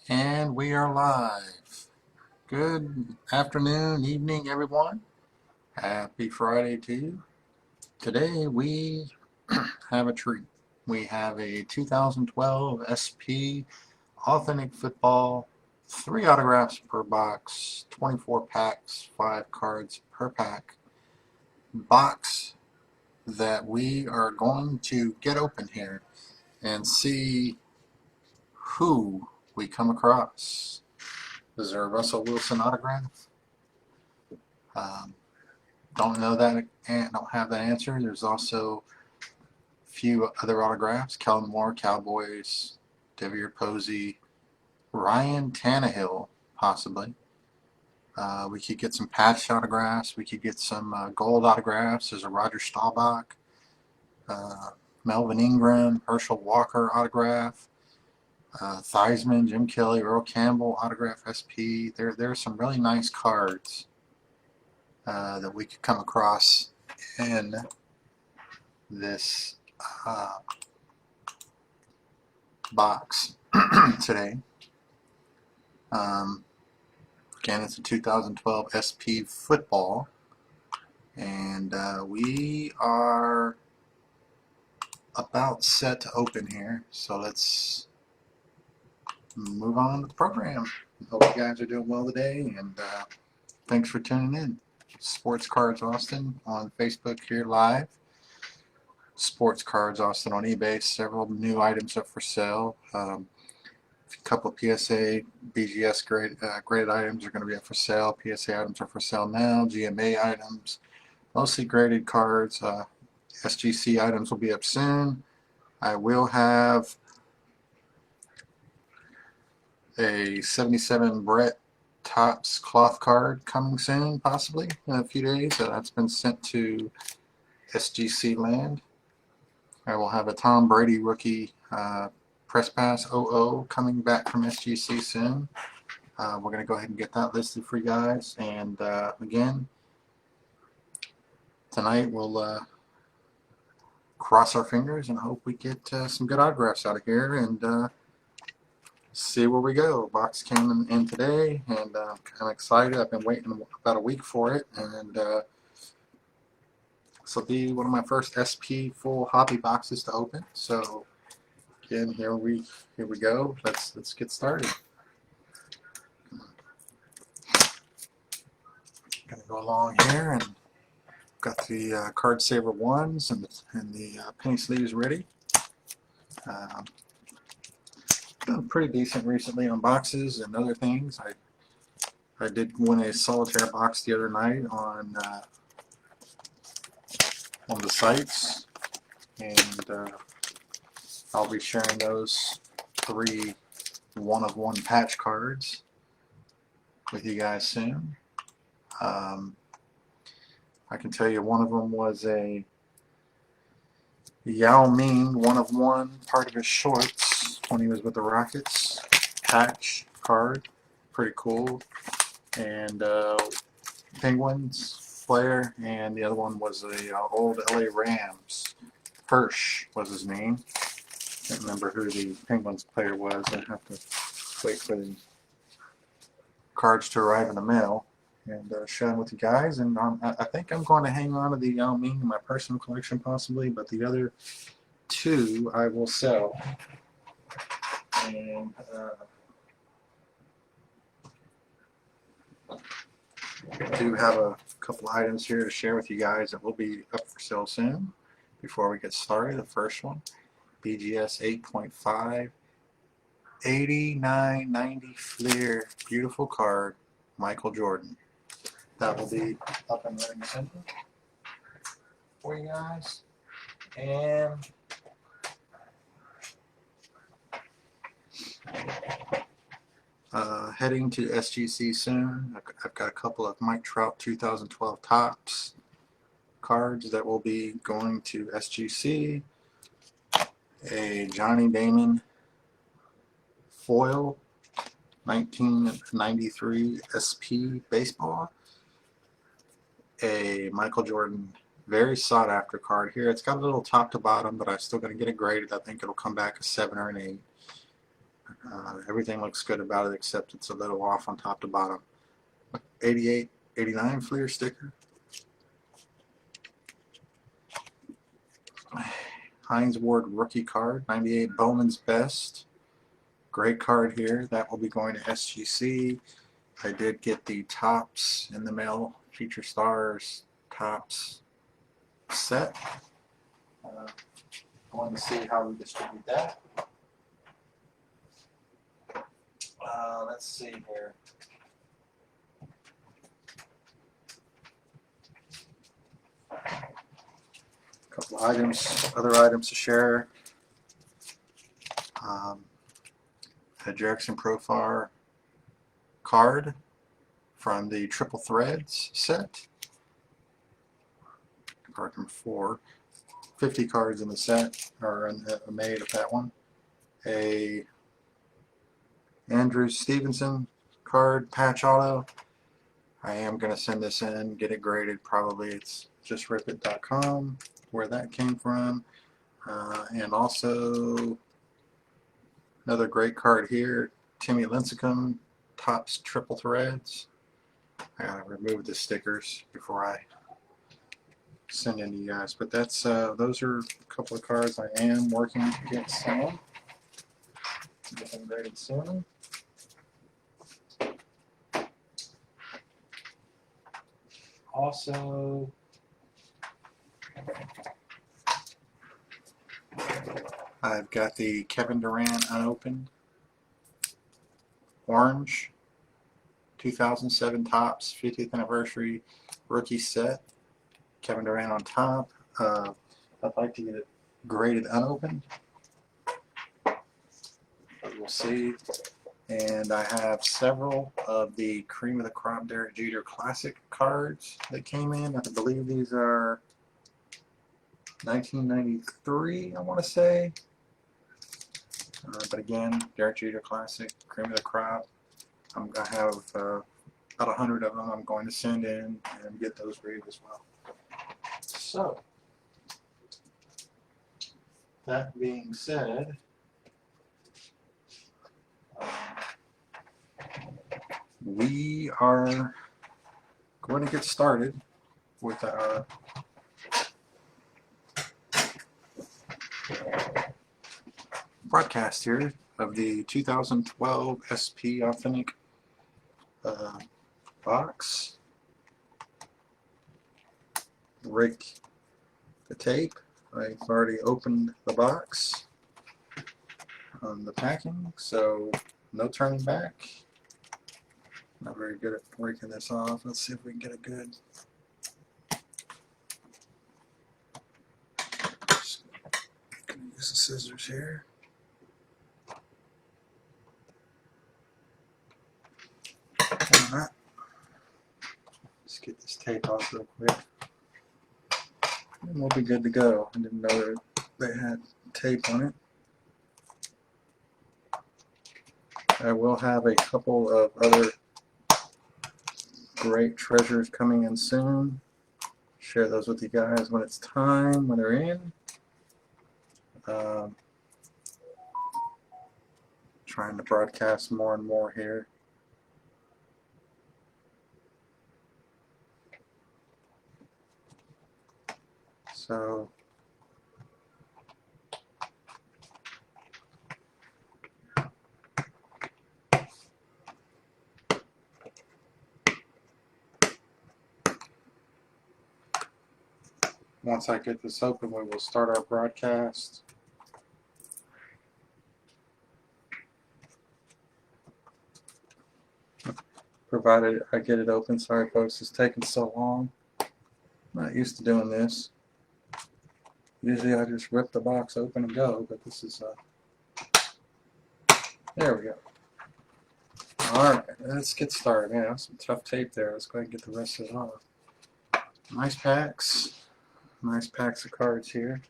And we are live. Good afternoon, evening, everyone. Happy Friday to you. Today we have a treat. We have a 2012 SP Authentic Football, 3 autographs per box, 24 packs, 5 cards per pack box that we are going to get open here and see who we come across. Is there a Russell Wilson autograph? Um, don't know that and don't have that answer. There's also a few other autographs. Kellen Moore, Cowboys, Devier Posey, Ryan Tannehill, possibly. We could get some patch autographs. We could get some gold autographs. There's a Roger Staubach, uh, Melvin Ingram, Herschel Walker autograph, Theismann, Jim Kelly, Earl Campbell autograph SP. There are some really nice cards that we could come across in this box today. Um, Again, it's a 2012 SP Football, and we are about set to open here. So let's move on to the program. Hope you guys are doing well today, and thanks for tuning in. Sports Cards Austin on Facebook here live. Sports Cards Austin on eBay. Several new items up for sale. A couple of PSA, BGS graded items are going to be up for sale. PSA items are for sale now. GMA items, mostly graded cards. SGC items will be up soon. I will have a 77 Brett Topps cloth card coming soon, possibly in a few days. That's been sent to SGC land. I will have a Tom Brady rookie Press Pass 00 coming back from SGC soon. We're going to go ahead and get that listed for you guys. And again, tonight we'll cross our fingers and hope we get some good autographs out of here and see where we go. Box came in today, and I'm excited. I've been waiting about a week for it, and this will be one of my first SP full hobby boxes to open. So again, here we go. Let's get started. Gonna go along here and got the card saver ones and the penny sleeves ready. Done pretty decent recently on boxes and other things. I did win a solitaire box the other night on the sites, and I'll be sharing those 3 one-of-one patch cards with you guys soon. I can tell you one of them was a Yao Ming one-of-one, part of his shorts when he was with the Rockets patch card. Pretty cool. And Penguins player, and the other one was the old LA Rams. Hirsch was his name. Can't remember who the Penguins player was. I have to wait for the cards to arrive in the mail and share them with you guys. And I think I'm going to hang on to the Yao Ming in my personal collection possibly, but the other 2 I will sell. And I do have a couple items here to share with you guys that will be up for sale soon. Before we get started, the first one, BGS 8.5, 89.90 Fleer, beautiful card, Michael Jordan. That will be up and running soon for you guys. And heading to SGC soon. I've got a couple of Mike Trout 2012 Topps cards that will be going to SGC. A Johnny Damon foil 1993 SP baseball. A Michael Jordan very sought after card here. It's got a little top to bottom, but I'm still going to get it graded. I think it'll come back a 7 or an 8. Everything looks good about it except it's a little off on top to bottom. 88, 89 Fleer sticker. Hines Ward rookie card, 98 Bowman's Best. Great card here. That will be going to SGC. I did get the Topps in the mail, Feature Stars Topps set. I want to see how we distribute that. Let's see here. A couple of items, other items to share. A Jerickson Profar card from the Triple Threads set. Card number 4. 50 cards in the set, or made of that one. A Andrew Stevenson card, patch auto. I am going to send this in, get it graded. Probably it's justripit.com where that came from. And also another great card here, Timmy Lincecum, Topps Triple Threads. I gotta remove the stickers before I send in to you guys. But that's those are a couple of cards I am working to get sent. Get them graded soon. Also, I've got the Kevin Durant unopened orange 2007 Topps 50th anniversary rookie set. Kevin Durant on top. I'd like to get it graded unopened, but we'll see. And I have several of the Cream of the Crop Derek Jeter Classic cards that came in. I believe these are 1993, I want to say. But again, Derek Jeter Classic, Cream of the Crop. I have about 100 of them I'm going to send in and get those graded as well. So, that being said, we are going to get started with our broadcast here of the 2012 SP Authentic box. Break the tape. I've already opened the box on the packing, so no turning back. Not very good at breaking this off. Let's see if we can get a good. Just gonna use the scissors here. Alright. Let's get this tape off real quick. And we'll be good to go. I didn't know that they had tape on it. I will have a couple of other great treasures coming in soon. Share those with you guys when it's time, when they're in. Trying to broadcast more and more here. So once I get this open, we will start our broadcast. Provided I get it open. Sorry folks, it's taking so long. I'm not used to doing this. Usually I just rip the box open and go, but this is there we go. Alright, let's get started. Man, that's some tough tape there. Let's go ahead and get the rest of it off. Nice packs. Nice packs of cards here.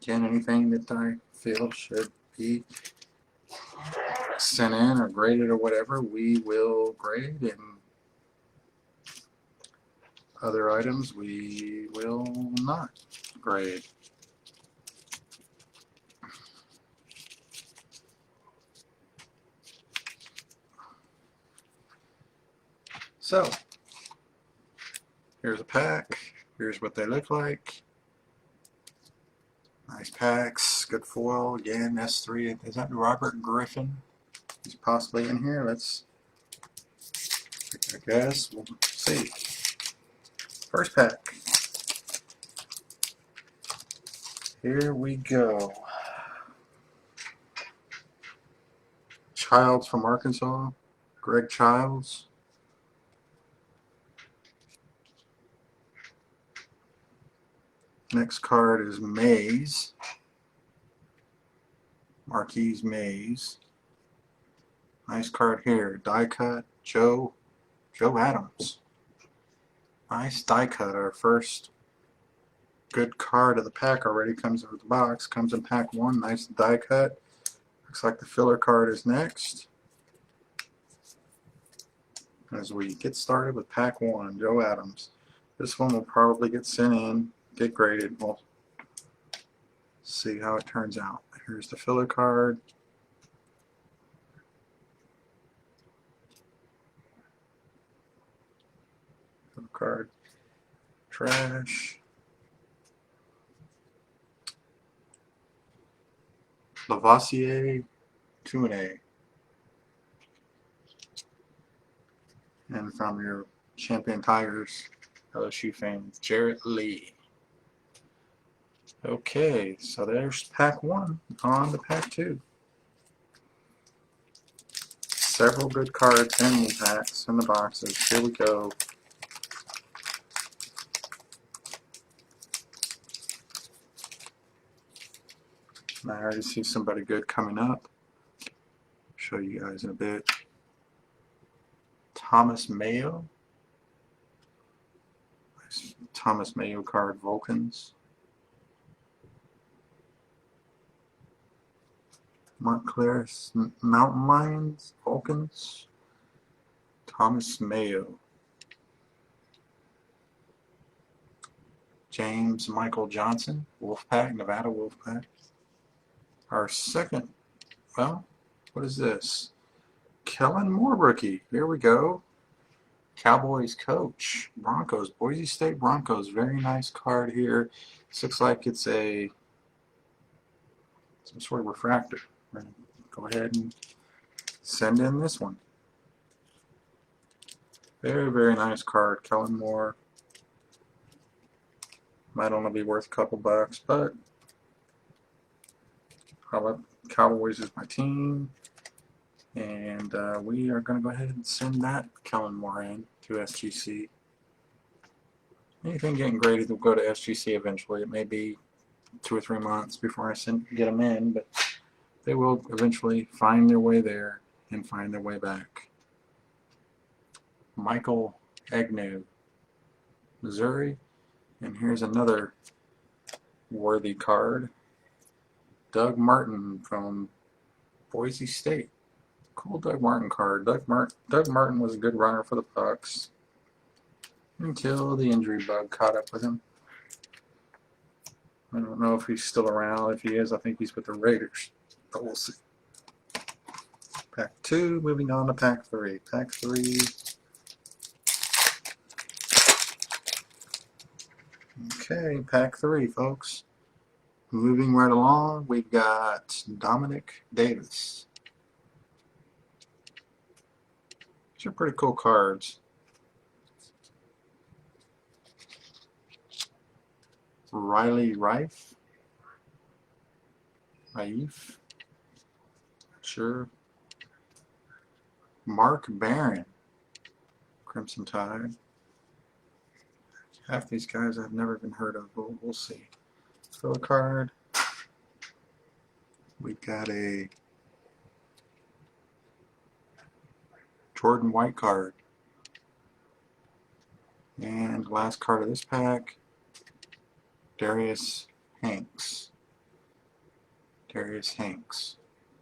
Again, anything that I feel should be sent in or graded or whatever, we will grade, and other items we will not grade. So, here's a pack. Here's what they look like. Nice packs. Good foil. Again, S3. Is that Robert Griffin? He's possibly in here. Let's, I guess, we'll see. First pack. Here we go. Childs from Arkansas. Greg Childs. Next card is Mays. Marquise Mays. Nice card here. Die cut. Joe Adams. Nice die cut. Our first good card of the pack already comes with the box. Comes in pack 1. Nice die cut. Looks like the filler card is next. As we get started with pack 1, Joe Adams. This one will probably get sent in, get graded. We'll see how it turns out. Here's the filler card. Filler card. Trash. Lavoisier, 2-A. And from your Champion Tigers LSU fans, Jarrett Lee. Okay, so there's pack 1. On to pack 2. Several good cards in the packs, in the boxes. Here we go. I already see somebody good coming up. Show you guys in a bit. Thomas Mayo. Thomas Mayo card, Vulcans. Montclair Mountain Lions, Vulcans. Thomas Mayo. James Michael Johnson, Wolfpack, Nevada Wolfpack. Our second, well, what is this? Kellen Moore rookie. Here we go. Cowboys coach. Broncos. Boise State Broncos. Very nice card here. This looks like it's some sort of refractor. We're going to go ahead and send in this one. Very, very nice card. Kellen Moore. Might only be worth a couple bucks, but Cowboys is my team. And we are going to go ahead and send that Kellen Moore in to SGC. Anything getting graded will go to SGC eventually. It may be 2 or 3 months before I get them in, but they will eventually find their way there and find their way back. Michael Agnew, Missouri. And here's another worthy card. Doug Martin from Boise State. Cool Doug Martin card. Doug Martin was a good runner for the Bucks until the injury bug caught up with him. I don't know if he's still around. If he is, I think he's with the Raiders. But we'll see. Pack 2, moving on to pack 3. Pack 3. Okay, pack 3, folks. Moving right along, we've got Dominic Davis. These are pretty cool cards. Riley Reif. Sure. Mark Barron. Crimson Tide. Half these guys I've never even heard of, but we'll see. Fill a card. We've got a Jordan White card. And last card of this pack, Darius Hanks.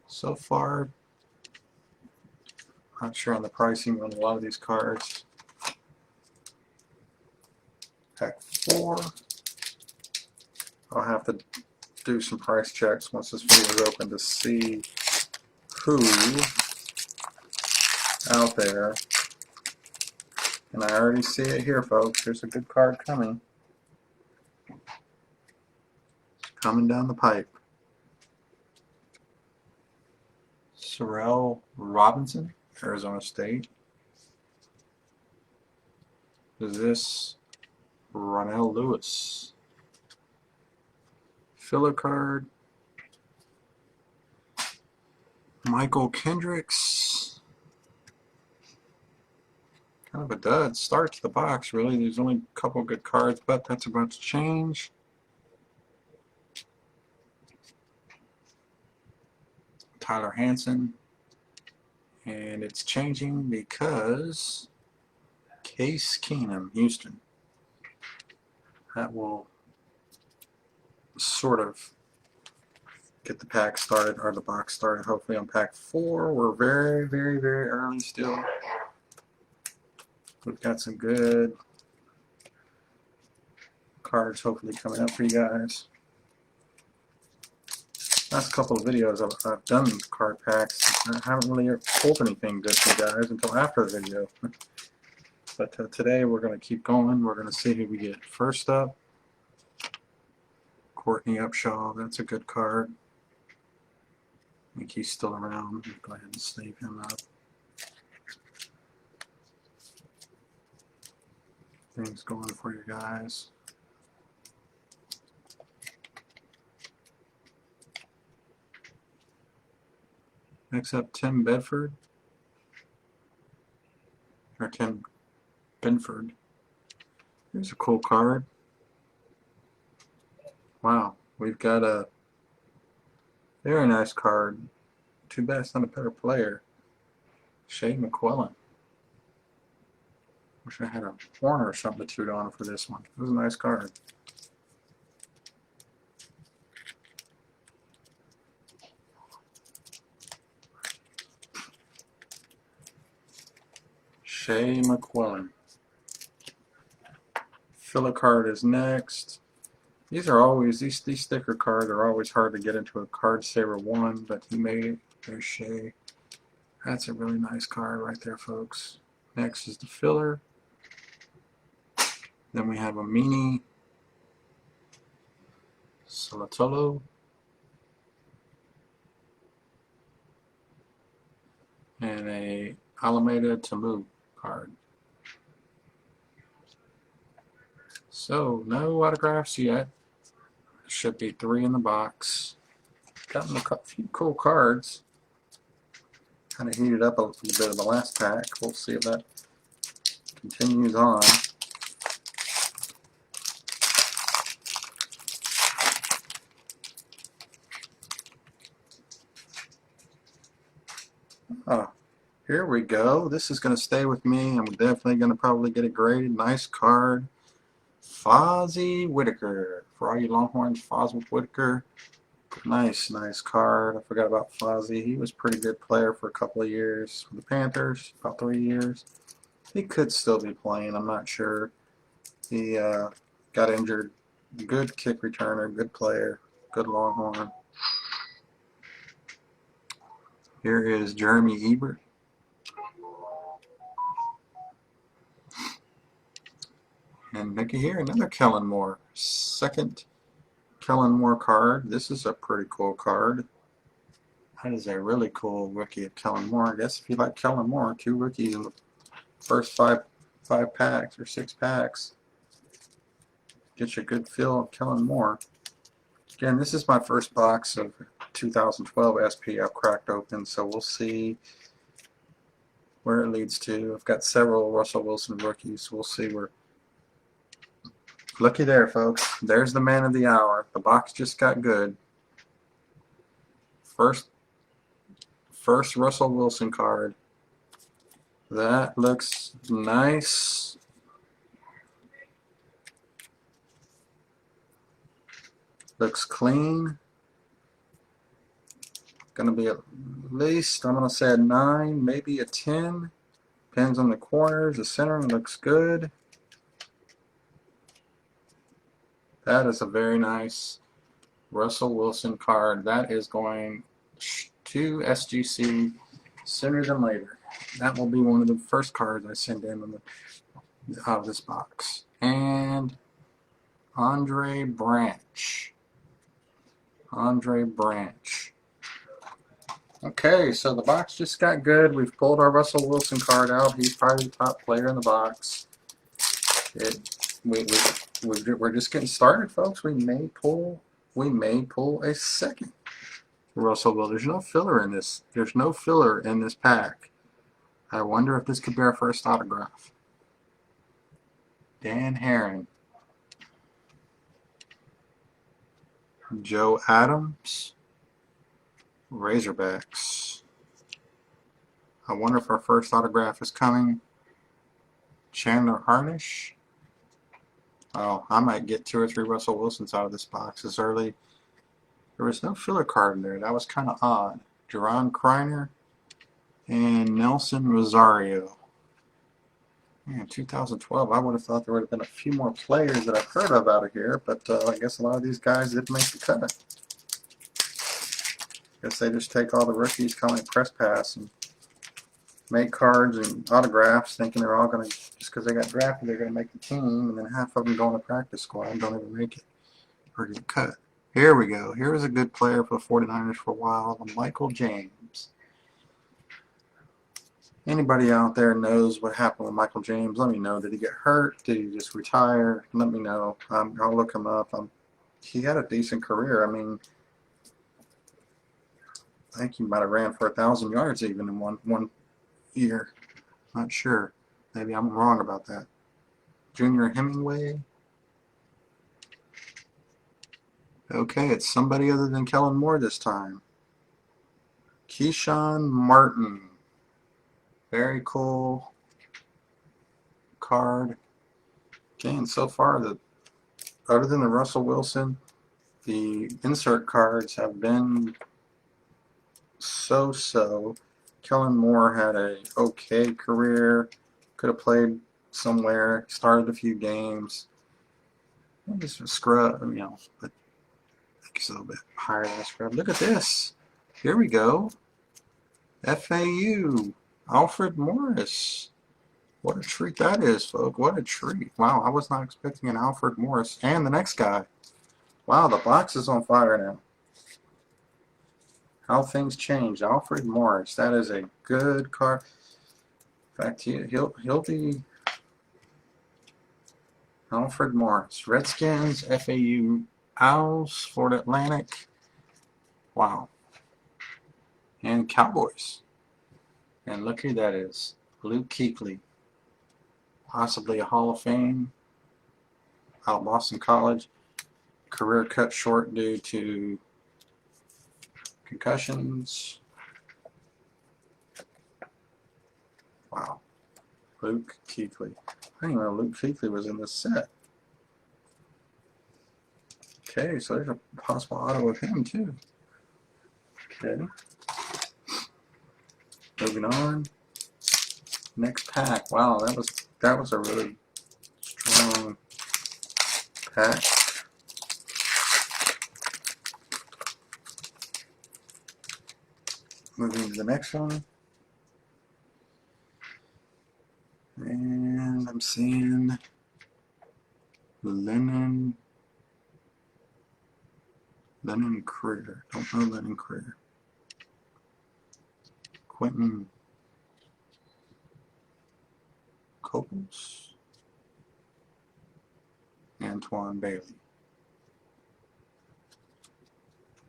So far, not sure on the pricing on a lot of these cards. Pack 4. I'll have to do some price checks once this video is open to see who out there And I already see it here, folks. There's a good card coming. It's coming down the pipe. Sorrell Robinson, Arizona State. Is this Ronell Lewis? Filler card. Michael Kendricks. Kind of a dud start to the box, really. There's only a couple good cards, but that's about to change. Tyler Hansen. And it's changing because Case Keenum, Houston. That will sort of get the pack started, or the box started, hopefully on pack 4. We're very, very, very early still. We've got some good cards hopefully coming up for you guys. Last couple of videos I've done card packs. I haven't really pulled anything good for you guys until after the video. But today we're going to keep going. We're going to see who we get. First up, Courtney Upshaw. That's a good card. I think he's still around. Go ahead and save him up. Things going for you guys. Next up, Tim Bedford. Or Tim Benford. Here's a cool card. Wow, we've got a very nice card. Too bad it's not a better player. Shea McQuillan. Wish I had a corner or something to toot on for this one. It was a nice card. Shea McQuillan. Filler card is next. These are always, these sticker cards are always hard to get into a Card Saver 1, but he made it. There's Shea. That's a really nice card right there, folks. Next is the filler. Then we have a Mini Salatolo. And a Alameda Tamu card. So, no autographs yet. Should be 3 in the box. Gotten a few cool cards. Kind of heated up a little bit in the last pack. We'll see if that continues on. Oh, here we go. This is going to stay with me. I'm definitely going to probably get it graded. Nice card. Fozzie Whitaker. For all you Longhorns, Fozzie Whitaker. Nice card. I forgot about Fozzie. He was a pretty good player for a couple of years for the Panthers, about 3 years. He could still be playing. I'm not sure. He got injured. Good kick returner, good player, good Longhorn. Here is Jeremy Ebert. And looky here, another Kellen Moore. Second Kellen Moore card. This is a pretty cool card. That is a really cool rookie of Kellen Moore. I guess if you like Kellen Moore, 2 rookies in the first five packs or 6 packs. Get you a good feel of Kellen Moore. Again, this is my first box of 2012 SP I've cracked open, so we'll see where it leads to. I've got several Russell Wilson rookies. We'll see where. Looky there, folks. There's the man of the hour. The box just got good. First Russell Wilson card. That looks nice. Looks clean. Gonna be at least, I'm gonna say a 9, maybe a 10. Depends on the corners. The center looks good. That is a very nice Russell Wilson card. That is going to SGC sooner than later. That will be one of the first cards I send in out of this box. And Andre Branch. Andre Branch. Okay, so the box just got good. We've pulled our Russell Wilson card out. He's probably the top player in the box. We're just getting started, folks. We may pull a second Russell Wilson. There's no filler in this. There's no filler in this pack. I wonder if this could be our first autograph. Dan Herron. Joe Adams. Razorbacks. I wonder if our first autograph is coming. Chandler Harnish. Oh, I might get 2 or 3 Russell Wilsons out of this box this early. There was no filler card in there. That was kind of odd. Jerron Kreiner and Nelson Rosario. Man, 2012, I would have thought there would have been a few more players that I've heard of out of here, but I guess a lot of these guys didn't make the cut. Guess they just take all the rookies, kind of like press pass, and make cards and autographs, thinking they're all going to, just because they got drafted, they're going to make the team, and then half of them go on the practice squad and don't even make it or get cut. Here we go. Here was a good player for the 49ers for a while, Michael James. Anybody out there knows what happened with Michael James, let me know. Did he get hurt? Did he just retire? Let me know. I'll look him up. He had a decent career. I mean, I think he might have ran for 1,000 yards even in one year. Not sure. Maybe I'm wrong about that. Junior Hemingway. Okay, it's somebody other than Kellen Moore this time. Keyshawn Martin. Very cool card. Again, so far, other than the Russell Wilson, the insert cards have been so-so. Kellen Moore had a okay career. Could have played somewhere. Started a few games. Just a scrub, you know, but I think he's a little bit higher than a scrub. Look at this. Here we go. FAU. Alfred Morris. What a treat that is, folks. What a treat. Wow, I was not expecting an Alfred Morris. And the next guy. Wow, the box is on fire now. How things change. Alfred Morris. That is a good card. In fact, he'll be Alfred Morris. Redskins, FAU Owls, Florida Atlantic. Wow. And Cowboys. And look who that is. Luke Kuechly. Possibly a Hall of Fame. Out of Boston College. Career cut short due to concussions. Wow. Luke Kuechly. I didn't even know Luke Kuechly was in this set. Okay, so there's a possible auto of him too. Okay. Moving on. Next pack. Wow, that was a really strong pack. Moving to the next one. And I'm seeing Lennon Critter. Don't know Lennon Critter. Quentin Couples. Antoine Bailey.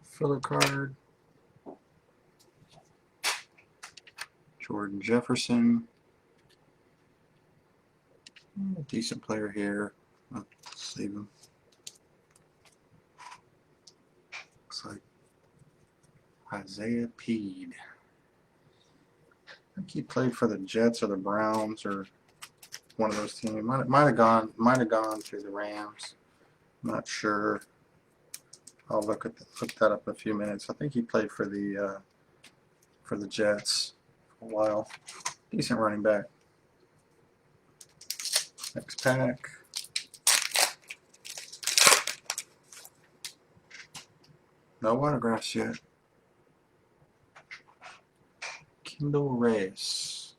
Filler card. Jordan Jefferson. A decent player here. Let's leave him. Looks like Isaiah Peed. I think he played for the Jets or the Browns or one of those teams. Might have gone to the Rams. I'm not sure. I'll look that up in a few minutes. I think he played for the Jets for a while. Decent running back. Next pack. No autographs yet. Kendall Reyes.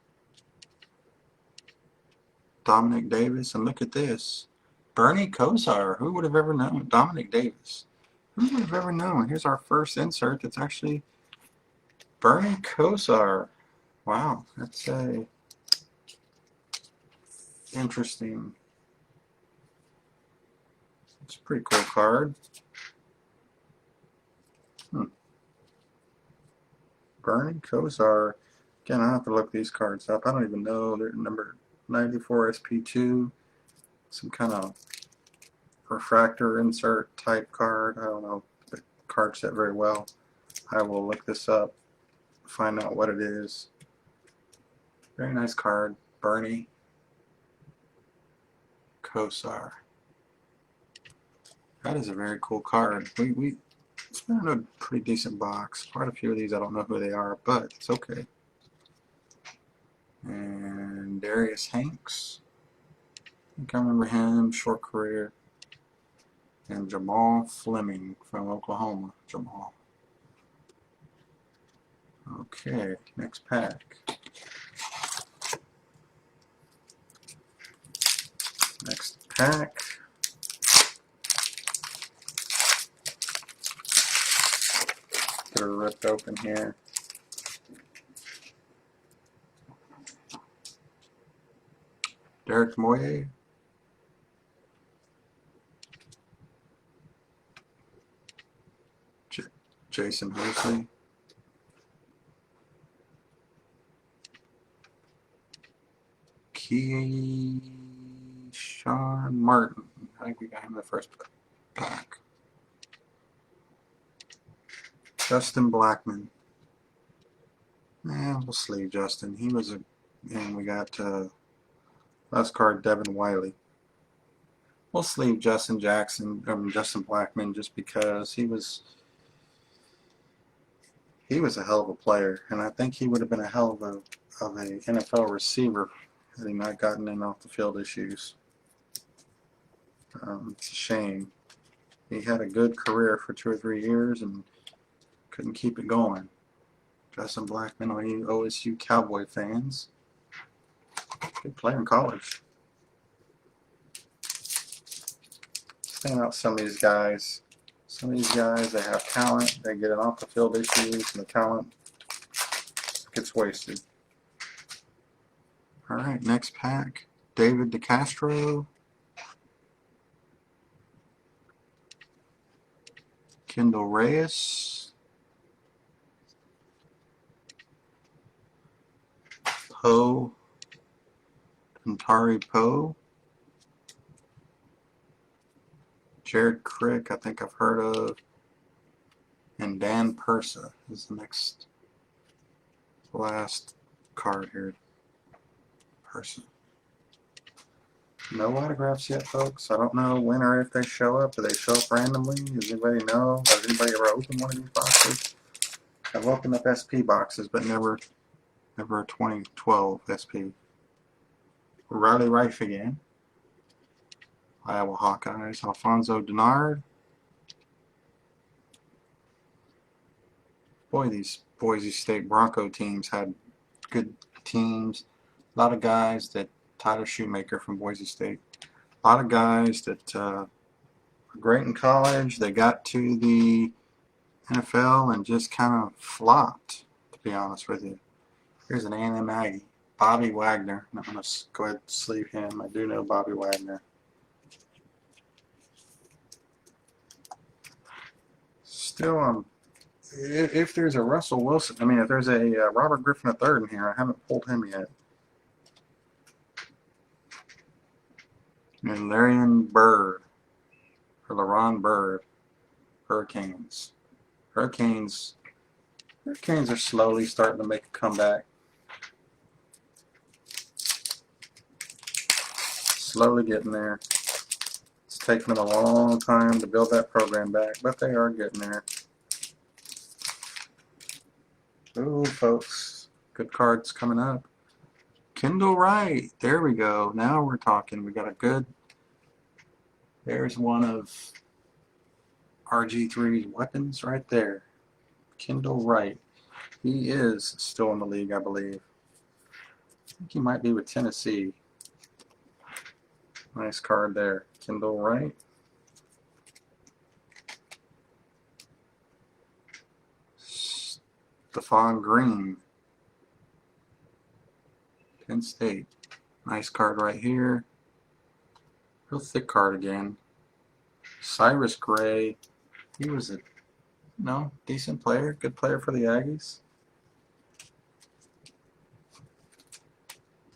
Dominic Davis, and look at this. Bernie Kosar. Who would have ever known? Dominic Davis. Who would have ever known? Here's our first insert that's actually Bernie Kosar. Wow, that's a interesting. It's a pretty cool card. Bernie Kosar. Again, I have to look these cards up. I don't even know. They're number 94 SP2. Some kind of refractor insert type card. I don't know the card set very well. I will look this up, find out what it is. Very nice card. Bernie Kosar. That is a very cool card. It's been a pretty decent box. Quite a few of these I don't know who they are, but it's okay. And Darius Hanks. I think I remember him, short career. And Jamal Fleming from Oklahoma. Jamal. Okay, next pack. Next pack. Get her ripped open here. Derek Moye. Jason Mosley. Keyshawn Martin. I think we got him in the first pack. Justin Blackman. We'll sleeve Justin. He was and we got last card Devin Wiley. We'll sleeve Justin Blackman just because he was a hell of a player, and I think he would have been a hell of a NFL receiver had he not gotten in off the field issues. It's a shame. He had a good career for 2 or 3 years and couldn't keep it going. Justin Blackman, all you OSU Cowboy fans. Good player in college. Stand out some of these guys. Some of these guys, they have talent. They get it off the field issues, and the talent gets wasted. All right, next pack. David DeCastro. Kendall Reyes. Poe. Antari Poe. Jared Crick, I think I've heard of. And Dan Persa is the next last card here. Persa. No autographs yet, folks. I don't know when or if they show up. Do they show up randomly? Does anybody know? Has anybody ever opened one of these boxes? I've opened up SP boxes, but never a 2012 SP. Riley Rife again. Iowa Hawkeyes. Alfonso Denard. Boy, these Boise State Bronco teams had good teams. A lot of guys that Tyler Shoemaker from Boise State. A lot of guys that were great in college. They got to the NFL and just kind of flopped, to be honest with you. Here's an A&M Aggie. Bobby Wagner. I'm going to go ahead and sleeve him. I do know Bobby Wagner. Still, if there's a Russell Wilson, if there's a Robert Griffin III in here, I haven't pulled him yet. And Larian Bird, or LaRon Bird, Hurricanes. Hurricanes are slowly starting to make a comeback. Slowly getting there. It's taken them a long time to build that program back, but they are getting there. Ooh, folks, good cards coming up. Kendall Wright, there we go. Now we're talking. We got a good. There's one of RG3's weapons right there. Kendall Wright. He is still in the league, I believe. I think he might be with Tennessee. Nice card there. Kendall Wright. Stephon Green. Penn State. Nice card right here. Real thick card again. Cyrus Gray. He was a decent player. Good player for the Aggies.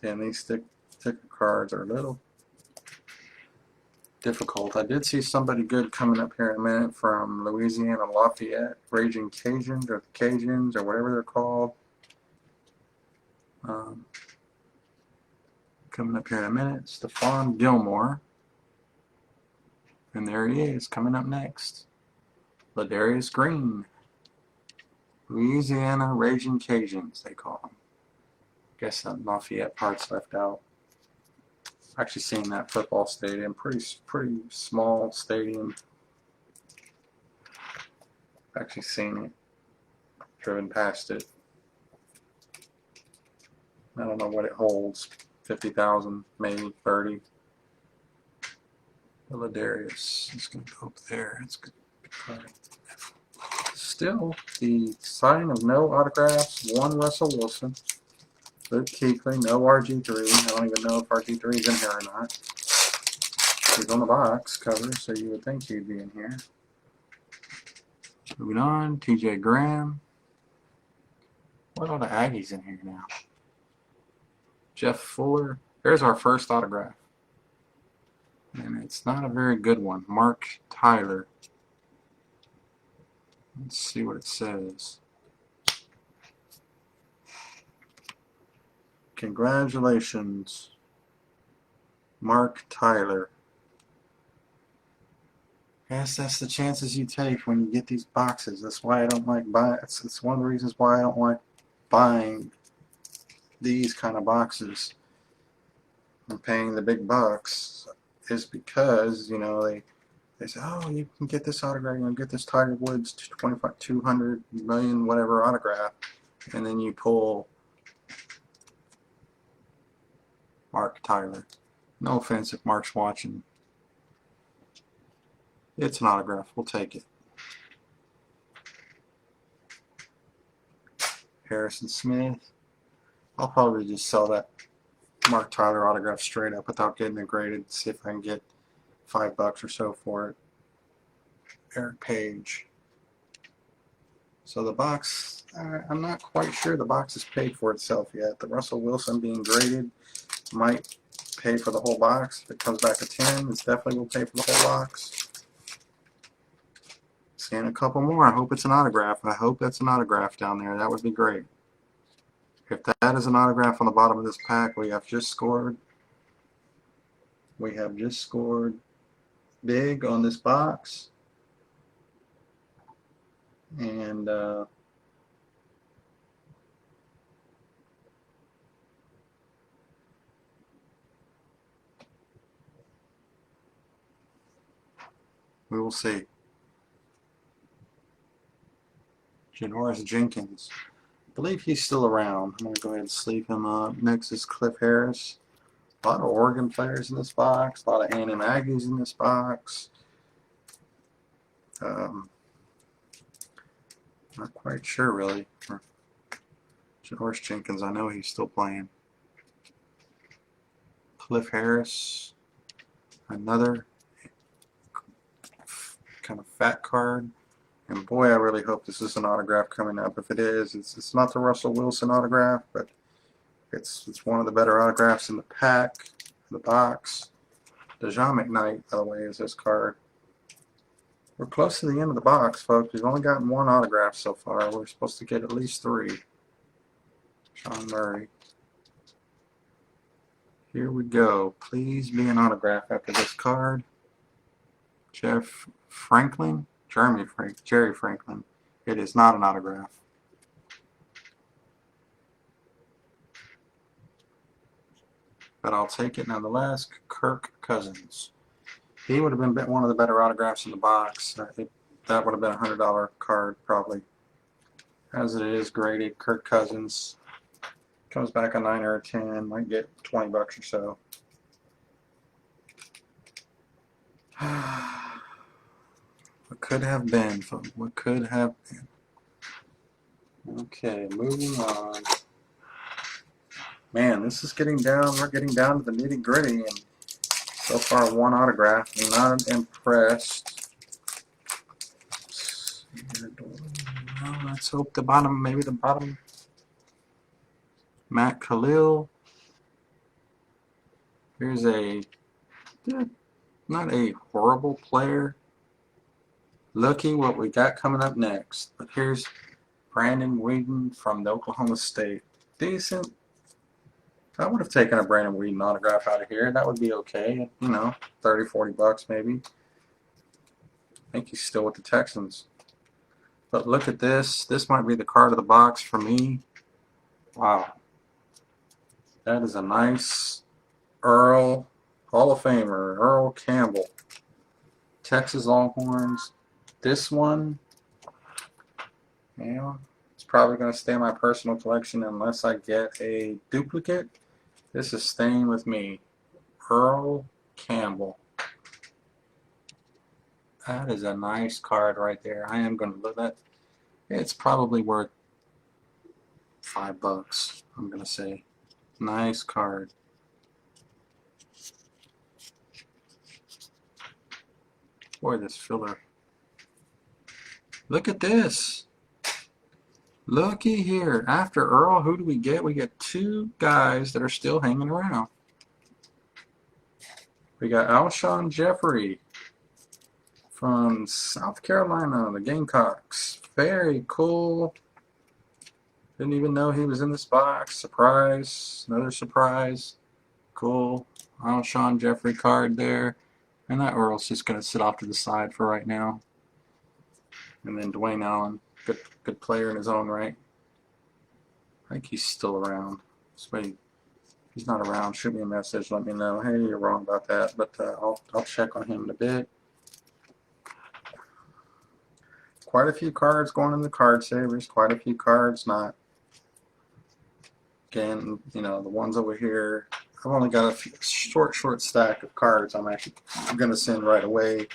And these thicker cards are a little difficult. I did see somebody good coming up here in a minute from Louisiana Lafayette, Raging Cajuns, or the Cajuns, or whatever they're called. Coming up here in a minute, Stephon Gilmore. And there he is, coming up next. Ladarius Green. Louisiana Raging Cajuns, they call them. Guess that Lafayette part's left out. Actually seen that football stadium, pretty small stadium. Actually seen it, driven past it. I don't know what it holds, 50,000, maybe 30. Ladarius is going to go up there. It's good. Still, the sign of no autographs, one Russell Wilson. Luke Kuechly, no RG3. I don't even know if RG3 is in here or not. He's on the box cover, so you would think he'd be in here. Moving on, TJ Graham. What are the Aggies in here now? Jeff Fuller. There's our first autograph. And it's not a very good one. Mark Tyler. Let's see what it says. Congratulations, Mark Tyler. Yes, that's the chances you take when you get these boxes. That's why I don't like buying. It's one of the reasons why I don't like buying these kind of boxes and paying the big bucks, is because, you know, they say, oh, you can get this autograph, you can get this Tiger Woods 200 million whatever autograph, and then you pull Mark Tyler. No offense if Mark's watching. It's an autograph. We'll take it. Harrison Smith. I'll probably just sell that Mark Tyler autograph straight up without getting it graded. See if I can get $5 or so for it. Eric Page. So the box, I'm not quite sure the box is paid for itself yet. The Russell Wilson being graded might pay for the whole box. If it comes back a 10, it definitely will pay for the whole box. Seeing a couple more. I hope it's an autograph. I hope that's an autograph down there. That would be great. If that is an autograph on the bottom of this pack, we have just scored. We have just scored big on this box. And we will see. Janoris Jenkins. I believe he's still around. I'm going to go ahead and sleeve him up. Next is Cliff Harris. A lot of Oregon players in this box. A lot of A&M Aggies in this box. Not quite sure, really. Janoris Jenkins, I know he's still playing. Cliff Harris. Another kind of fat card. And boy, I really hope this is an autograph coming up. If it is, it's not the Russell Wilson autograph, but it's one of the better autographs in the pack, the box. DeJon McKnight, by the way, is this card. We're close to the end of the box, folks. We've only gotten one autograph so far. We're supposed to get at least 3. Sean Murray. Here we go. Please be an autograph after this card. Jeff Franklin. Jerry Franklin. It is not an autograph. But I'll take it nonetheless. Kirk Cousins. He would have been one of the better autographs in the box. I think that would have been a $100 card probably. As it is graded, Kirk Cousins comes back a 9 or a 10, might get $20 or so. could have been, folks. What could have been. Okay, moving on. Man, this is getting down. We're getting down to the nitty gritty, and so far one autograph. I'm not impressed. Well, let's hope the bottom, maybe the bottom. Matt Khalil. Here's a, not a horrible player. Looky what we got coming up next. But here's Brandon Weeden from the Oklahoma State. Decent. I would have taken a Brandon Weeden autograph out of here. That would be okay. You know, 30, 40 bucks maybe. I think he's still with the Texans. But look at this. This might be the card of the box for me. Wow. That is a nice Earl, Hall of Famer, Earl Campbell. Texas Longhorns. This one, yeah, it's probably going to stay in my personal collection unless I get a duplicate. This is staying with me. Earl Campbell. That is a nice card right there. I am going to look at. It's probably worth $5, I'm going to say. Nice card. Boy, this filler. Look at this. Looky here. After Earl, who do we get? We get two guys that are still hanging around. We got Alshon Jeffrey from South Carolina, the Gamecocks. Very cool. Didn't even know he was in this box. Surprise. Another surprise. Cool. Alshon Jeffrey card there. And that Earl's just going to sit off to the side for right now. And then Dwayne Allen, good player in his own right. I think he's still around. So if he's not around, shoot me a message. Let me know. Hey, you're wrong about that. But I'll check on him in a bit. Quite a few cards going in the card savers. Quite a few cards not. Again, you know, the ones over here. I've only got a few, short stack of cards I'm actually going to send right away.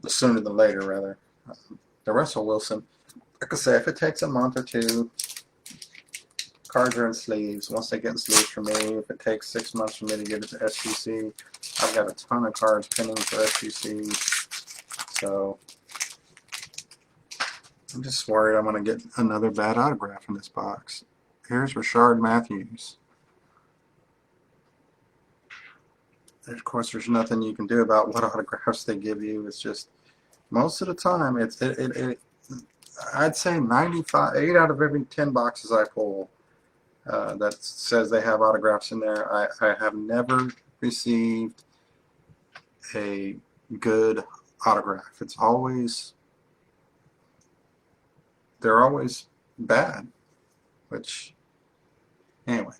Sooner than later, rather. The Russell Wilson, like I say, if it takes a month or two, cards are in sleeves. Once they get in sleeves for me, if it takes 6 months for me to get it to SGC, I've got a ton of cards pending for SGC. So I'm just worried I'm going to get another bad autograph in this box. Here's Rashard Matthews. Of course, there's nothing you can do about what autographs they give you. It's just, most of the time, I'd say 8 out of every 10 boxes I pull that says they have autographs in there, I have never received a good autograph. It's always, they're always bad, which, anyway.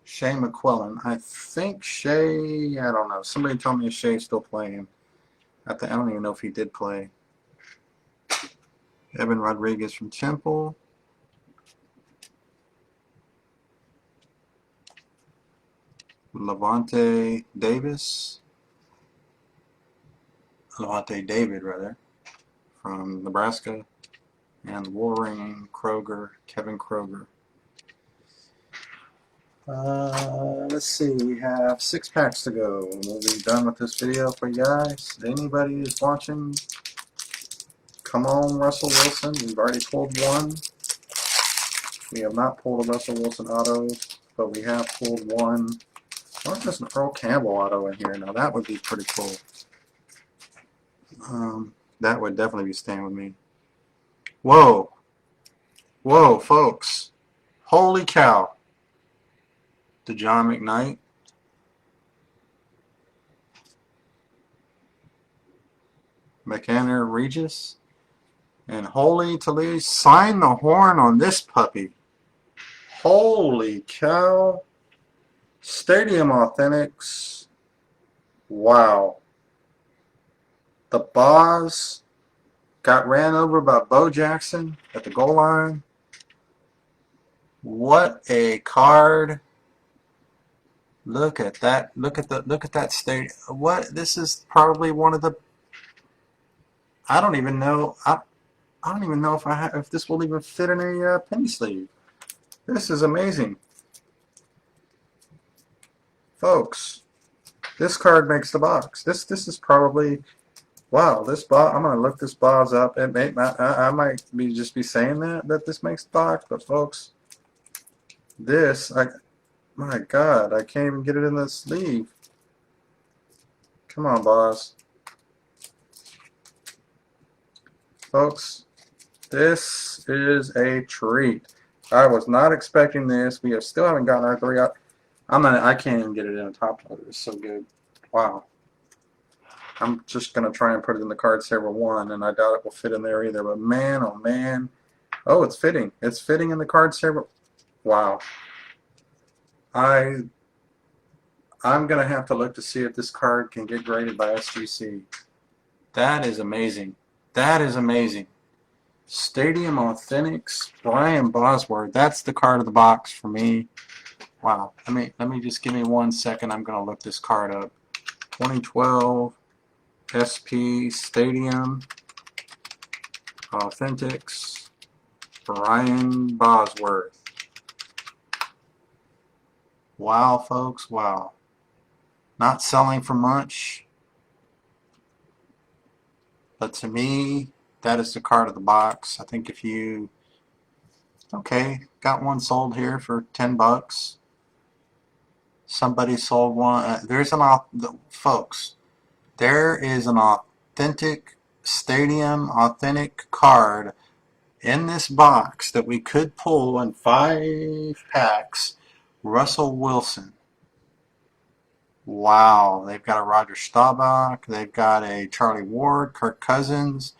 Shea McQuillan. I think Shea, I don't know. Somebody told me Shea's still playing. I don't even know if he did play. Evan Rodriguez from Temple. Levante David, rather, from Nebraska. And Wolverine Kevin Kroger. Let's see, we have 6 packs to go. We'll be done with this video for you guys. Anybody is watching, come on, Russell Wilson. We've already pulled one. We have not pulled a Russell Wilson auto, but we have pulled one. What if there's an Earl Campbell auto in here? Now that would be pretty cool. That would definitely be staying with me. Whoa. Whoa, folks. Holy cow. DeJohn McKnight. McAnner Regis. And Holy Toledo. Sign the horn on this puppy. Holy cow. Stadium Authentics. Wow. The Boz got ran over by Bo Jackson at the goal line. What a card. Look at that. Look at that stadium. What, this is probably one of the, I don't even know. I don't even know if this will even fit in a penny sleeve. This is amazing, folks. This card makes the box. This is probably, wow. This box. I'm gonna look this box up. I might just be saying that this makes the box, but folks, my God, I can't even get it in the sleeve. Come on, boss. Folks, this is a treat. I was not expecting this. We still haven't gotten our 3 out. I can't even get it in a top loader. It's so good. Wow. I'm just gonna try and put it in the card saver 1, and I doubt it will fit in there either. But man, oh man. Oh, it's fitting. It's fitting in the card saver. Wow. I'm gonna have to look to see if this card can get graded by SGC. That is amazing. That is amazing. Stadium Authentics, Brian Bosworth. That's the card of the box for me. Wow. Let me just give me 1 second. I'm gonna look this card up. 2012 SP Stadium Authentics, Brian Bosworth. Wow, folks. Wow. Not selling for much, but to me, that is the card of the box. I think if you, okay, got one sold here for 10 bucks. Somebody sold one. Folks, there is an authentic Stadium Authentic card in this box that we could pull in 5 packs. Russell Wilson. Wow, they've got a Roger Staubach, they've got a Charlie Ward, Kirk Cousins,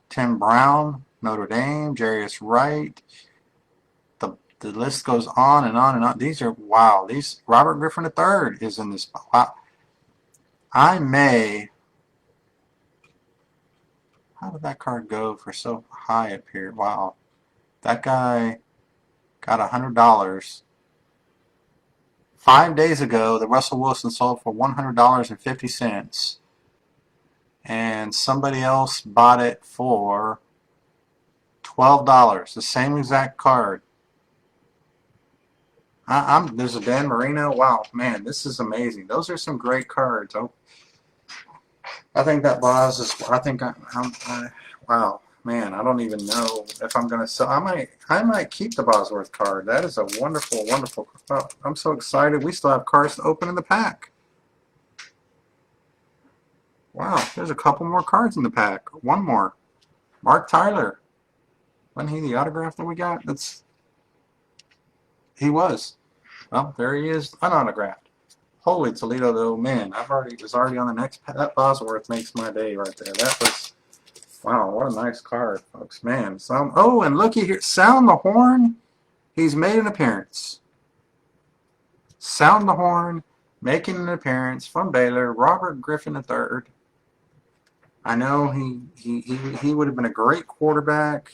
Tim Brown, Notre Dame, Jarius Wright. The list goes on and on and on. These are, wow, these, Robert Griffin III is in this. Wow. How did that card go for so high up here? Wow. That guy got $100. 5 days ago, the Russell Wilson sold for $100.50. And somebody else bought it for $12. The same exact card. There's a Dan Marino. Wow, man, this is amazing. Those are some great cards. Oh, I think that Boz is. Wow, man, I don't even know if I'm gonna sell. I might keep the Bosworth card. That is a wonderful, wonderful. Oh, I'm so excited. We still have cards to open in the pack. Wow, there's a couple more cards in the pack. One more. Mark Tyler. Wasn't he the autograph that we got? He was. Well, there he is, unautographed. Holy Toledo, though, man! Was already on the next. That Bosworth makes my day right there. That was, wow, what a nice card, folks. Man, oh, and looky here, Sound the Horn. He's made an appearance. Sound the Horn, making an appearance from Baylor. Robert Griffin III. I know he would have been a great quarterback.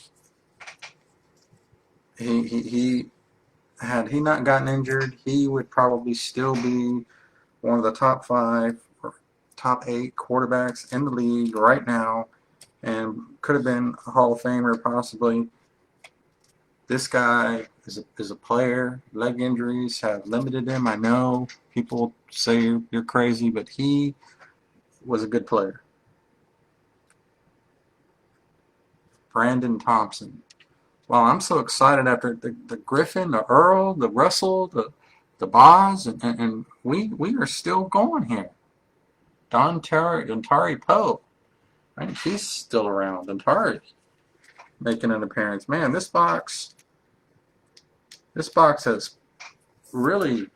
Had he not gotten injured, he would probably still be one of the top 5 or top 8 quarterbacks in the league right now, and could have been a Hall of Famer possibly. This guy is a player. Leg injuries have limited him. I know people say you're crazy, but he was a good player. Brandon Thompson. Wow, I'm so excited after the Griffin, the Earl, the Russell, the Boz, and we are still going here. Dontari Poe. I think he's still around. Dontari making an appearance. Man, this box has really,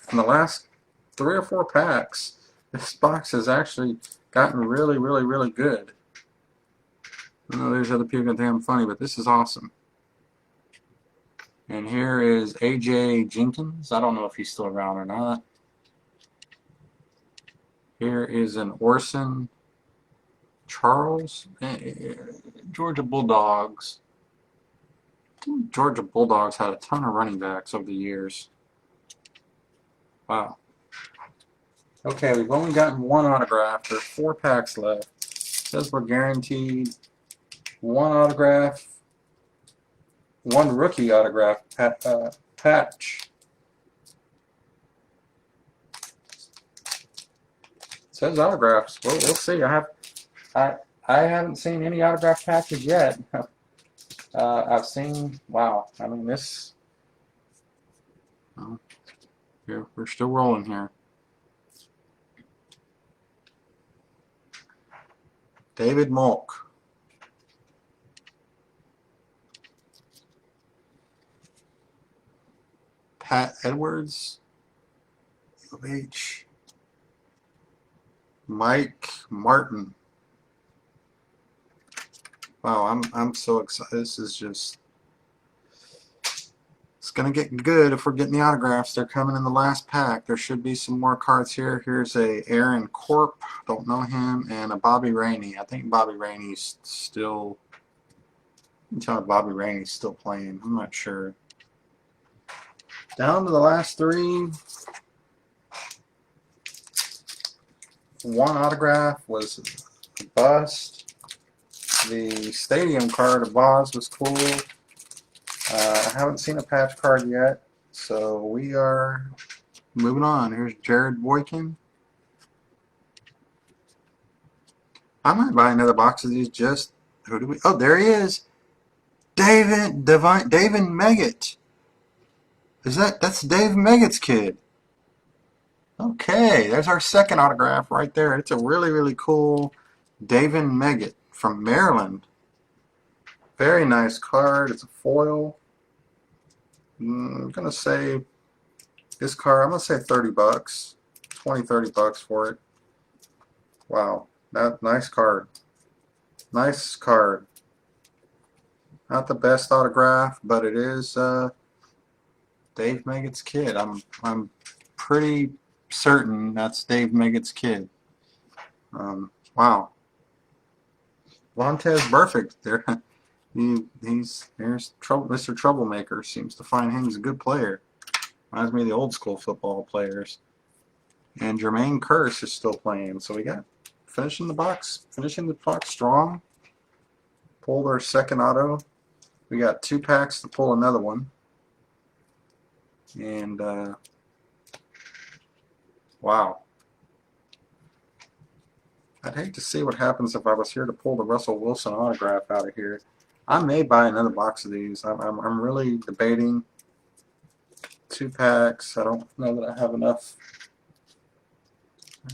in the last 3 or 4 packs, this box has actually gotten really, really, really good. I know there's other people that think I'm funny, but this is awesome. And here is A.J. Jenkins. I don't know if he's still around or not. Here is an Orson Charles. Georgia Bulldogs. Georgia Bulldogs had a ton of running backs over the years. Wow. Okay, we've only gotten 1 autograph. There's 4 packs left. Says we're guaranteed one autograph, one rookie autograph patch. It says autographs. We'll see. I haven't seen any autograph patches yet. I've seen, wow. I mean, this. Yeah, we're still rolling here. David Molk. Pat Edwards. H. Mike Martin. Wow, I'm so excited. This is just, it's gonna get good if we're getting the autographs. They're coming in the last pack. There should be some more cards here. Here's a Aaron Corp, don't know him, and a Bobby Rainey. I think Bobby Rainey's still, you can tell Bobby Rainey's still playing. I'm not sure. Down to the last three. One autograph was a bust. The stadium card of Boz was cool. I haven't seen a patch card yet, so we are moving on. Here's Jared Boykin. I might buy another box of these. Just who do we? Oh, there he is, David Meggett. That's Dave Meggett's kid? Okay, there's our second autograph right there. It's a really cool David Meggett from Maryland. Very nice card. It's a foil. I'm gonna say this card, I'm gonna say 30 bucks, 20-30 bucks for it. Wow, that nice card. Nice card. Not the best autograph, but it is Dave Meggett's kid. I'm pretty certain that's Dave Meggett's kid. Wow. Vontez Burfict there. Here's Mr. Troublemaker. Seems to find him. He's a good player. Reminds me of the old school football players. And Jermaine Kearse is still playing. So we got finishing the box strong. Pulled our second auto. We got 2 packs to pull another one. And wow. I'd hate to see what happens if I was here to pull the Russell Wilson autograph out of here. I may buy another box of these. I'm really debating. 2 packs. I don't know that I have enough.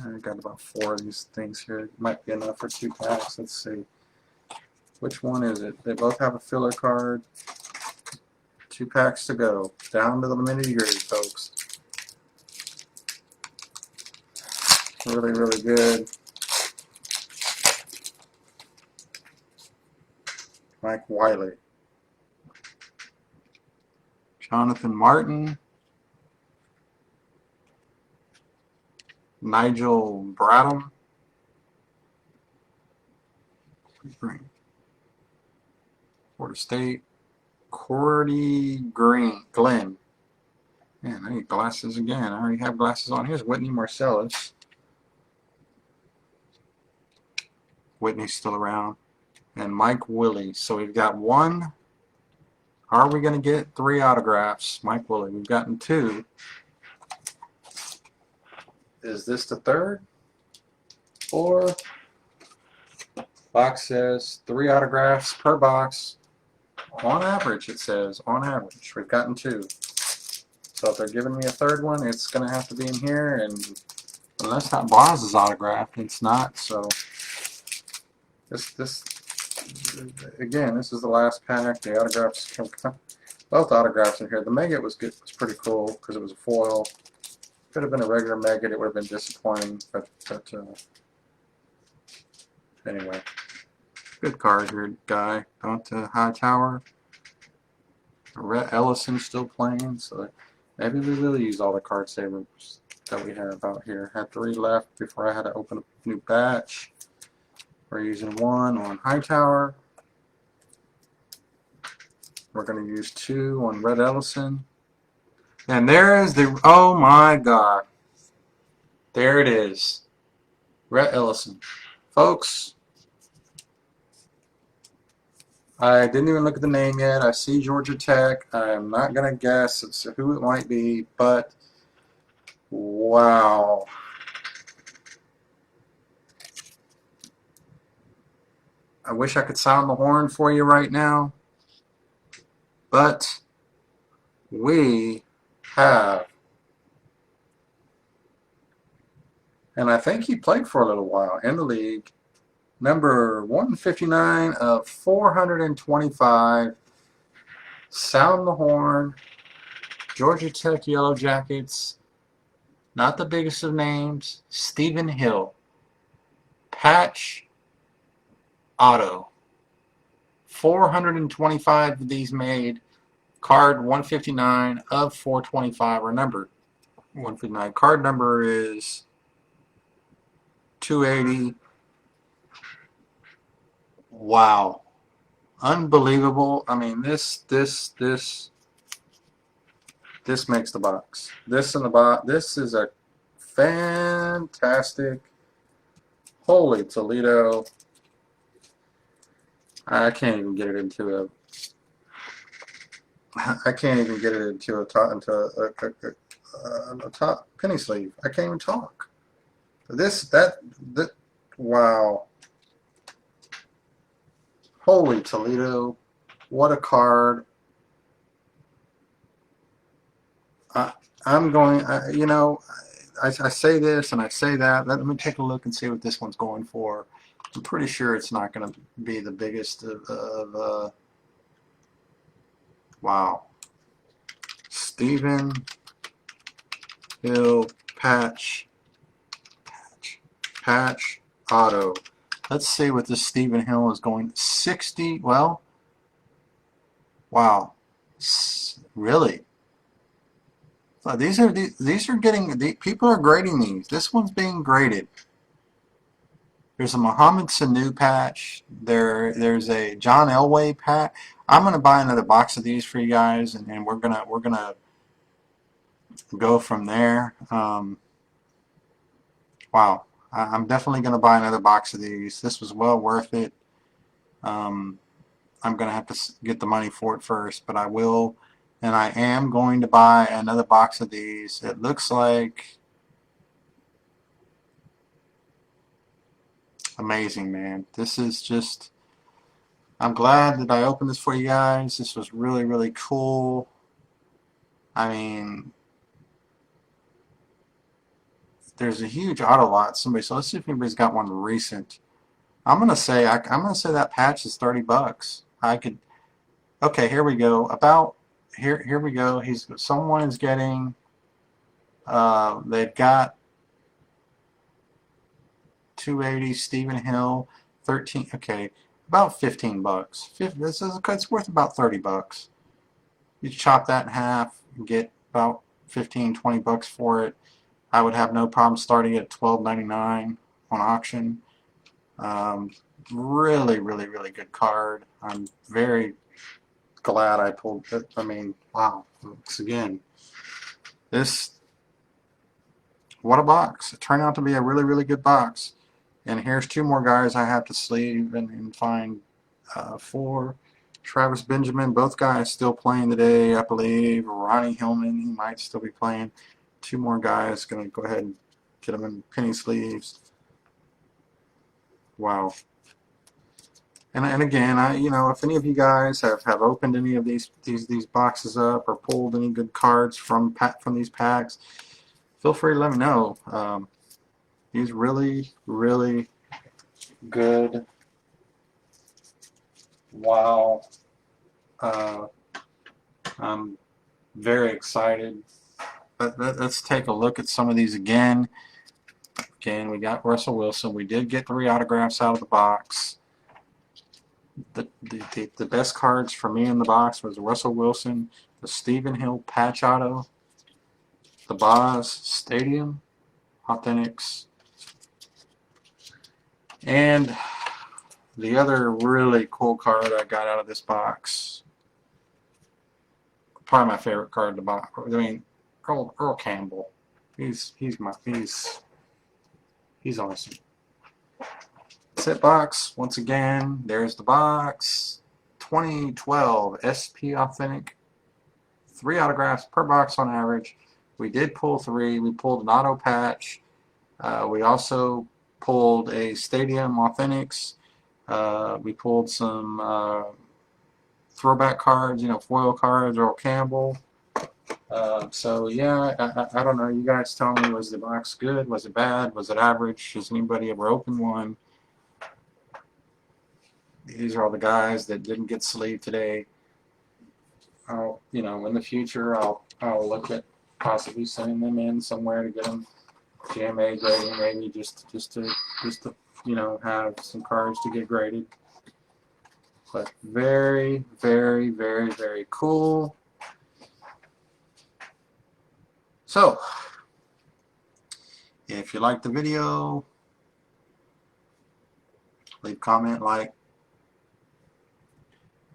I got about 4 of these things here. It might be enough for 2 packs. Let's see. Which one is it? They both have a filler card. 2 packs to go. Down to the nitty-gritty, folks. Really good. Mike Wiley. Jonathan Martin. Nigel Bradham. Florida State. Cordy Glenn. Man, I need glasses again. I already have glasses on. Here's Whitney Marcellus. Whitney's still around. And Mike Willie. So we've got 1. Are we going to get 3 autographs? Mike Willie. We've gotten 2. Is this the 3rd? 4. Box says 3 autographs per box. On average, it says. On average. We've gotten 2. So if they're giving me a 3rd one, it's going to have to be in here. And unless that Boz is autographed, it's not. So this again, this is the last pack. The autographs, both autographs in here. The Meggett was good. It's pretty cool because it was a foil. Could have been a regular Meggett. It would have been disappointing, but anyway, good card here, guy. Donta Hightower. Rhett Ellison still playing, so maybe we will use all the card savers that we have out here. Had 3 left before I had to open a new batch. We're using 1 on Hightower. We're going to use 2 on Rhett Ellison. And there is the, oh my God. There it is. Rhett Ellison. Folks, I didn't even look at the name yet. I see Georgia Tech. I'm not going to guess who it might be, but wow. I wish I could sound the horn for you right now, but we have, and I think he played for a little while in the league, number 159 of 425, sound the horn, Georgia Tech Yellow Jackets, not the biggest of names, Stephen Hill, patch auto, 425 of these made, card 159 of 425, or number 159. Card number is 280. Wow. Unbelievable. I mean, this makes the box. This in the box. This is a fantastic. Holy Toledo. I can't even get it into a. I can't even get it into a top penny sleeve. I can't even talk. That. Wow. Holy Toledo. What a card. I'm going, I say this and I say that. Let me take a look and see what this one's going for. I'm pretty sure it's not going to be the biggest of wow. Stephen Hill patch auto. Let's see what this Stephen Hill is going. 60. Well, wow. Really? These are getting, people are grading these. This one's being graded. There's a Mohamed Sanu patch. There's a John Elway patch. I'm gonna buy another box of these for you guys, and we're gonna go from there. Wow, I'm definitely gonna buy another box of these. This was well worth it. I'm gonna have to get the money for it first, but I will, and I am going to buy another box of these. It looks like amazing, man. This is just. I'm glad that I opened this for you guys. This was really, really cool. I mean, there's a huge auto lot. So let's see if anybody's got one recent. I'm gonna say that patch is $30. I could. Okay, here we go. Here we go. Someone is getting. They've got 280 Stephen Hill, 13. Okay, about $15. It's worth about $30. You chop that in half and get about 15, $20 for it. I would have no problem starting at $12.99 on auction. Really, really, really good card. I'm very glad I pulled it. I mean, wow. Once again, what a box. It turned out to be a really, really good box. And here's two more guys I have to sleeve and find for. Travis Benjamin, both guys still playing today, I believe. Ronnie Hillman, he might still be playing. Two more guys, going to go ahead and get them in penny sleeves. Wow. And again, if any of you guys have opened any of these boxes up or pulled any good cards from these packs, feel free to let me know. These really, really good. Wow. I'm very excited. Let's take a look at some of these again. Again, we got Russell Wilson. We did get 3 autographs out of the box. The best cards for me in the box was Russell Wilson, the Stephen Hill patch auto, the Boz Stadium Authentics, and the other really cool card I got out of this box. Probably my favorite card in the box. I mean, Earl Campbell. He's awesome. Set box, once again, there's the box. 2012 SP Authentic. 3 autographs per box on average. We did pull 3. We pulled an auto patch. We also pulled a Stadium Authentics. We pulled some throwback cards, foil cards, Earl Campbell. So yeah, I don't know. You guys tell me, was the box good? Was it bad? Was it average? Has anybody ever opened one? These are all the guys that didn't get sleeved today. In the future, I'll look at possibly sending them in somewhere to get them GMA grading, maybe just to have some cards to get graded. But very, very, very, very cool. So, if you liked the video, leave a comment, like.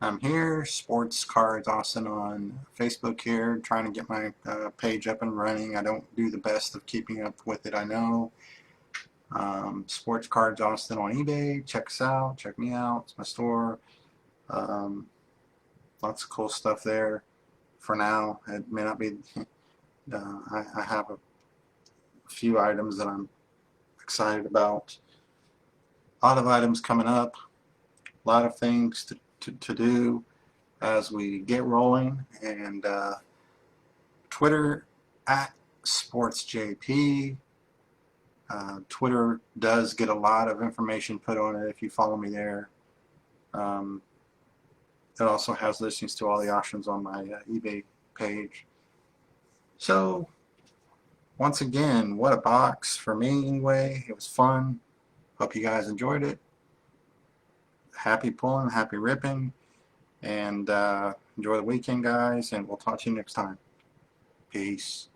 I'm here, Sports Cards Austin on Facebook here, trying to get my page up and running. I don't do the best of keeping up with it, I know. Sports Cards Austin on eBay. Check us out. Check me out. It's my store. Lots of cool stuff there. For now, it may not be. I have a few items that I'm excited about. A lot of items coming up. A lot of things to do as we get rolling. And Twitter at SportsJP. Twitter does get a lot of information put on it if you follow me there. It also has listings to all the auctions on my eBay page. So, once again, what a box for me anyway. It was fun. Hope you guys enjoyed it. Happy pulling, happy ripping, and enjoy the weekend, guys, and we'll talk to you next time. Peace.